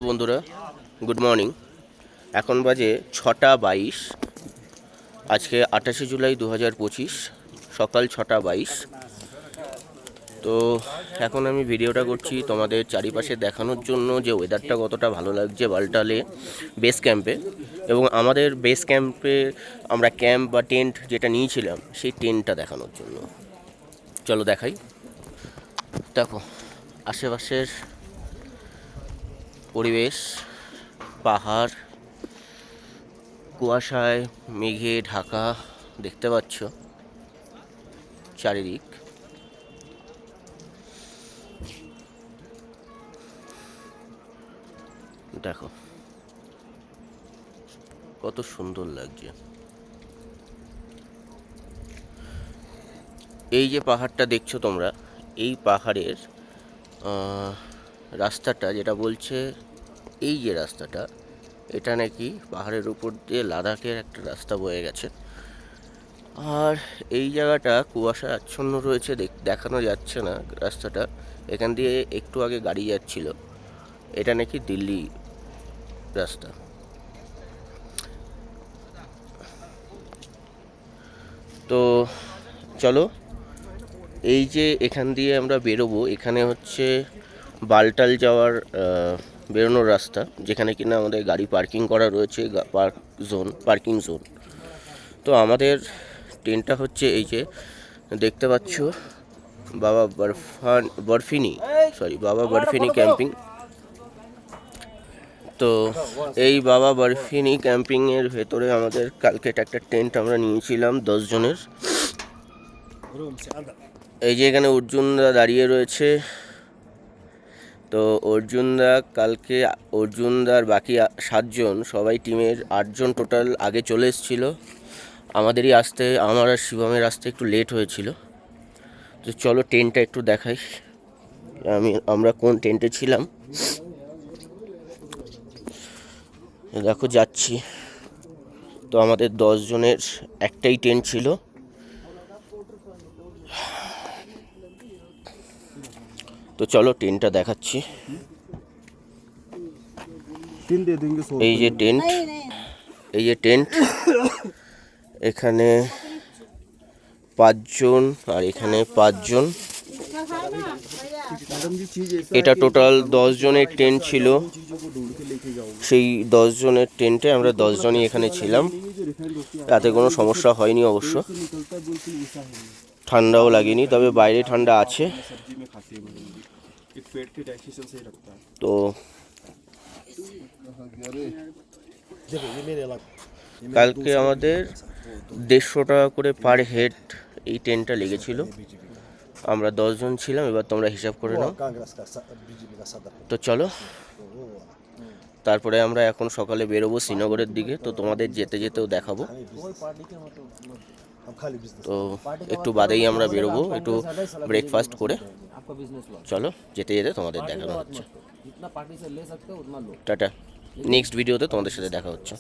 বন্ধুরা, good morning. এখন বাজে 6:22। আজকে 28শে জুলাই 2025, সকাল 6:22। তো এখন আমি ভিডিওটা করছি তোমাদের চারিপাশে দেখানোর জন্য যে ওয়েদারটা কতটা ভালো লাগছে বালটালে বেস ক্যাম্পে। এবং আমাদের বেস ক্যাম্পে আমরা ক্যাম্প বা টেন্ট যেটা নিয়েছিলাম সেই টেন্টটা দেখানোর জন্য। চলো দেখাই। দেখো আশেপাশের পরিবেশ, পাহাড়, কুয়াশায় মেঘে ঢাকা, দেখতে পাচ্ছ চারিদিক। দেখো কত সুন্দর লাগছে। এই যে পাহাড়টা দেখছো তোমরা, এই পাহাড়ের রাস্তাটা যেটা বলছে, এই যে রাস্তাটা, এটা নাকি পাহাড়ের উপর দিয়ে লাদাখের একটা রাস্তা বয়ে গেছে। আর এই জায়গাটা কুয়াশা আচ্ছন্ন রয়েছে, দেখানো যাচ্ছে না রাস্তাটা। এখান দিয়ে একটু আগে গাড়ি যাচ্ছিল, এটা নাকি দিল্লি রাস্তা। তো চলো, এই যে এখান দিয়ে আমরা বেরোবো, এখানে হচ্ছে বালটাল যাওয়ার বেরোনোর রাস্তা, যেখানে কিনা আমাদের গাড়ি পার্কিং করা রয়েছে, পার্কিং জোন। তো আমাদের ট্রেনটা হচ্ছে এই যে দেখতে পাচ্ছ, বাবা বরফিনি ক্যাম্পিং। তো এই বাবা বরফিনি ক্যাম্পিংয়ের ভেতরে আমাদের কালকে একটা টেন্ট আমরা নিয়েছিলাম 10 জনের। এই যে এখানে অর্জুনদা দাঁড়িয়ে রয়েছে। তো অর্জুনদার বাকি 7 জন, সবাই টিমের 8 জন টোটাল আগে চলে এসেছিল। আমাদেরই আসতে, আমার আর শিবমের আসতে একটু লেট হয়েছিল। তো চলো টেন্টটা একটু দেখাই, আমরা কোন টেন্টে ছিলাম। দেখো যাচ্ছি। তো আমাদের 10 জনের একটাই টেন্ট ছিল। তো চলো টেন্টটা দেখাচ্ছি। এই যে টেন্ট, এখানে 5 জন আর এখানে 5 জন। এটা টোটাল 10 জনের টেন্ট ছিল। সেই 10 জনের টেন্টে আমরা 10 জনই এখানে ছিলাম। তাতে কোনো সমস্যা হয়নি অবশ্য, ঠান্ডাও লাগেনি, তবে বাইরে ঠান্ডা আছে। তো কালকে আমাদের 150 টাকা করে পার হেড এই টেন্টটা লেগেছিল। আমরা 10 জন ছিলাম, এবার তোমরা হিসাব করে নাও। তো চলো, তারপরে আমরা এখন সকালে বেরোবো শ্রীনগরের দিকে। তো তোমাদের যেতে যেতেও দেখাবো। তো একটু বাদেই আমরা বেরোবো, একটু ব্রেকফাস্ট করে। চলো, যেতে যেতে তোমাদের দেখানো হচ্ছে। টাটা, নেক্সট ভিডিওতে তোমাদের সাথে দেখা হচ্ছে।